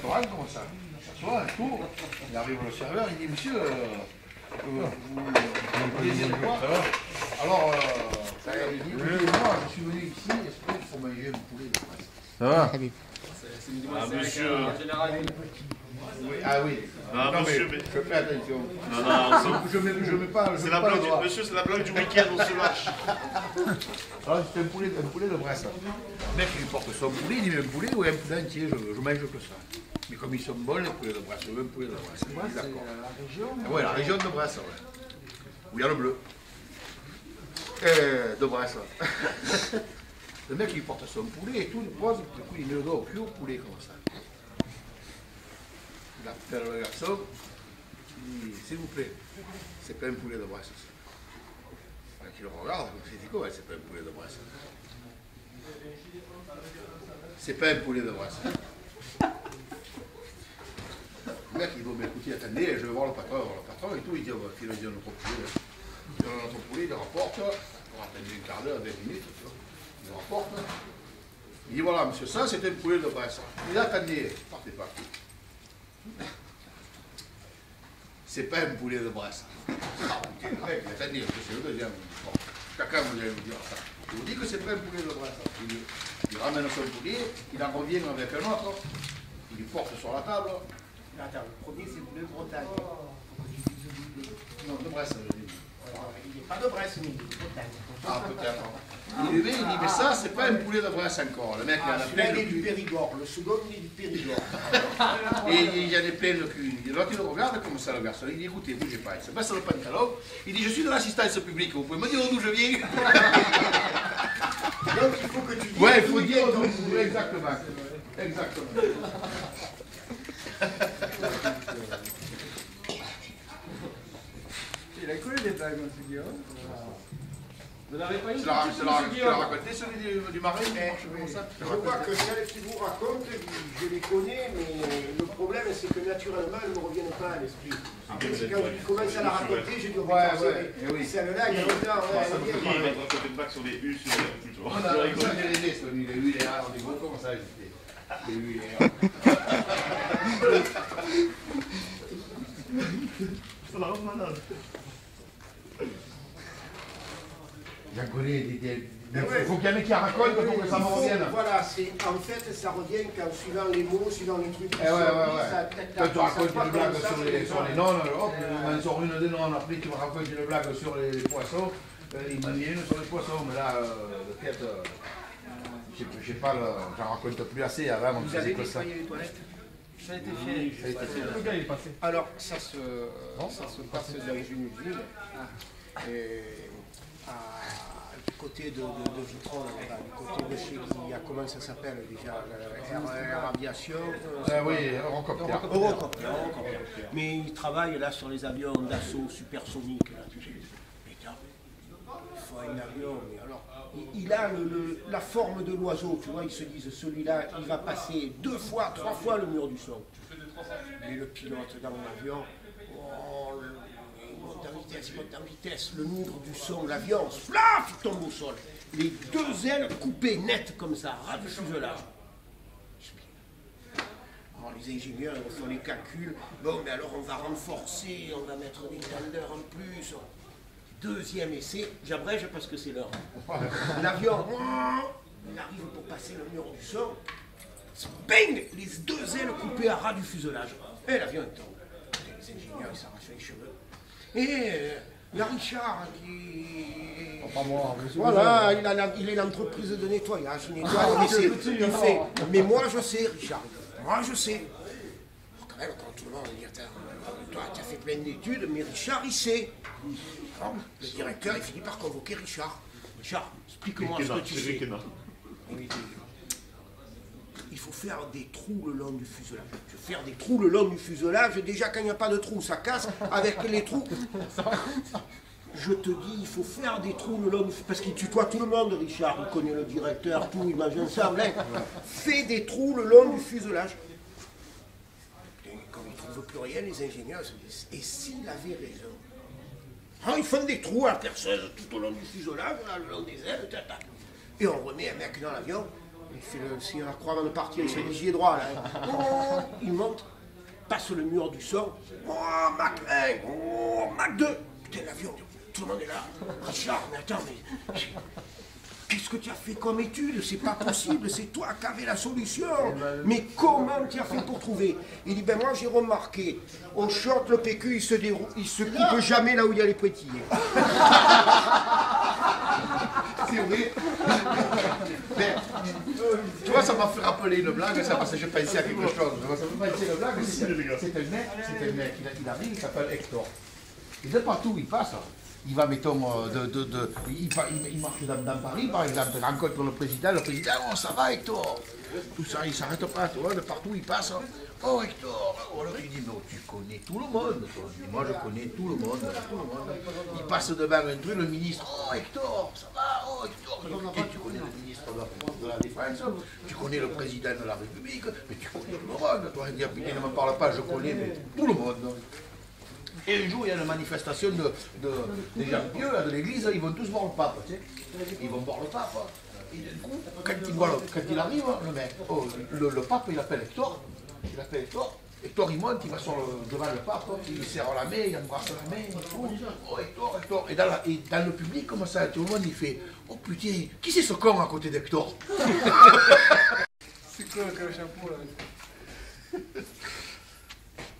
restaurant, comme ça. Il s'assoit, un tour, il arrive le serveur, il dit, monsieur, vous désirez quoi? Alors, il dit, oui, moi, je suis venu ici, est-ce qu'il faut manger un poulet de Bresse? Ça va? Monsieur. Oui, ah oui. Non, monsieur, mais... Je fais attention. Non, je mets pas. c'est la blague du... Monsieur, c'est la blague du week-end, on se lâche. Alors, c'est un poulet de Bresse. Le mec, il lui porte son poulet, il dit, mais un poulet ou un poulet entier, je mange que ça. Mais comme ils sont bons, les poulets de Bresse, je veux un poulet de Bresse. D'accord. La région? Oui, la région de Bresse, ouais. Où il y a le bleu. De Bresse. Le mec, il porte son poulet et tout, il pose, du coup, il met le doigt au cul au poulet, comme ça. Il appelle le garçon, il dit, s'il vous plaît, c'est pas un poulet de Bresse, ça. Il le regarde, il dit, quoi, c'est pas un poulet de Bresse? C'est pas un poulet de Bresse. Le mec, il dit, mais écoutez, attendez, je vais voir le patron et tout, il dit, on va filer notre poulet. Il donne notre poulet, il le rapporte, on attend une quart d'heure, 20 minutes, tu vois. Il le rapporte. Il dit, voilà, monsieur, ça, c'est un poulet de Bresse. Il dit, attendez, partez pas. C'est pas un poulet de Bresse. Ah, putain, le mec, attendez, c'est le deuxième. Bon, chacun, vous allez me dire ça. Je vous dis que c'est pas un poulet de Bresse. Il ramène son poulet, il en revient avec un autre, il lui porte sur la table. Attends, le premier c'est le poulet de Bretagne. Non, de Bresse, je dis. Il n'est pas de Bresse, mais il est de Bretagne. Ah, peut-être. Il dit, mais ça, c'est pas un poulet de Bresse encore. Le mec, il en a plein il le est du cul. Périgord, le second il est du Périgord. Et il y en a plein le cul. L'autre, il le regarde comme ça, le garçon. Il dit, écoutez, bougez pas. Il se passe le pantalon. Il dit, je suis de l'assistance publique. Vous pouvez me dire d'où je viens? Donc il faut que tu dises. Ouais, il faut dire d'où vous voulez exactement. Exactement. Il a collé des blagues, M. Guillaume. Vous n'avez pas eu Tu l'as raconté, celui du marais? Je vois que celles qui vous racontent, je les connais, mais le problème c'est que naturellement elles ne me reviennent pas à l'esprit. Quand je commence à la raconter, je dis, oui. celle-là, il y a longtemps, Il va te raconter une blague sur les U, sur les U, tu vois. On a les aidés, celui, les U, les A, on est gros comme ça, les U, les A. Ça la rend malade. J'en connais des... Il faut qu'il y en ait qui racontent pour que ça me revienne. Voilà, en fait, ça revient quand suivant les mots, suivant les trucs. Quand tu racontes une blague sur les nonnes, hop, on sort une des nonnes, après tu me racontes une blague sur les poissons, il m'en vient une sur les poissons, mais là, peut-être, je sais pas, j'en raconte plus assez, avant on faisait que ça. Les toilettes. Ça a été fait. Le gars, il est passé. Alors, ça se passe dans une usine. Du côté de Vitron, du côté de chez comment ça s'appelle déjà, Air Aviation. Oui, Eurocopter. Mais il travaille là sur les avions d'assaut supersoniques. Là, tu sais. Il faut un avion, mais alors, il a la forme de l'oiseau, tu vois, ils se disent, celui-là, il va passer 2 fois, 3 fois le mur du son. Mais le pilote dans l'avion, il monte en vitesse, le mur du son, l'avion, flaf, il tombe au sol. Les 2 ailes coupées nettes comme ça, ras du fuselage. Alors les ingénieurs font les calculs, bon mais alors on va renforcer, on va mettre des tendeurs en plus. 2e essai, j'abrège parce que c'est l'heure. L'avion, il arrive pour passer le mur du son, bang, les 2 ailes coupées à ras du fuselage. Et l'avion tombe. Les ingénieurs ils s'arrachent les cheveux. Et il y a Richard qui... Voilà, il est l'entreprise de nettoyage. Il fait, mais moi je sais, Richard. Moi je sais. Quand même, quand tout le monde dit, toi tu as fait plein d'études, mais Richard il sait. Le directeur il finit par convoquer Richard. Richard, explique-moi ce que tu sais. Il faut faire des trous le long du fuselage. Je vais faire des trous le long du fuselage. Déjà, quand il n'y a pas de trous, ça casse. Avec les trous, je te dis, il faut faire des trous le long du fuselage. Parce qu'il tutoie tout le monde, Richard. Il connaît le directeur, tout, il mange ensemble. Hein. Fais des trous le long du fuselage. Et comme ils ne trouvent plus rien, les ingénieurs se disent, et s'il avait raison? Ils font des trous à la perceuse tout au long du fuselage, là, le long des ailes, et on remet un mec dans l'avion. Il fait le signe à la croix avant de partir, il se dit j'y ai droit là. Il monte. monte, passe le mur du son. Oh, Mach 1, oh, Mach 2. Putain, l'avion, tout le monde est là. Richard, mais attends, mais qu'est-ce que tu as fait comme étude? C'est pas possible, c'est toi qui avais la solution. Mais comment tu as fait pour trouver? Il dit, ben moi j'ai remarqué, au short, le PQ, il se coupe jamais là où il y a les pétillés. C'est vrai. Mais, tu vois, ça m'a fait rappeler une blague, ça, parce que je pensais à quelque chose. Ça me fait penser à une blague, c'est un mec, il arrive, il s'appelle Hector. Et de partout où il passe, il va, mettons, il marche dans Paris, par exemple, il rencontre le président, oh, ça va Hector? Tout ça, il ne s'arrête pas, tu vois, de partout où il passe. Oh Hector, alors il dit, non, tu connais tout le monde. Moi, je connais tout le monde, Il passe devant un truc, le ministre, oh Hector, ça va, oh Hector. Tu connais le ministre de la Défense, tu connais le président de la République, mais tu connais tout le monde. Toi, il dit, ne me parle pas, je connais mais tout le monde. Et un jour, il y a une manifestation des gens pieux, là, de l'église, ils vont tous voir le pape, tu sais. Ils vont voir le pape. Et d'un coup, quand il arrive, le mec, le pape, il appelle Hector. Hector, il monte, il va devant le pape, il lui serre la main, il embrasse la main, oh Hector. Et dans le public, comme ça, tout le monde, il fait, oh putain, qui c'est ce con à côté d'Hector? C'est quoi le chapeau là?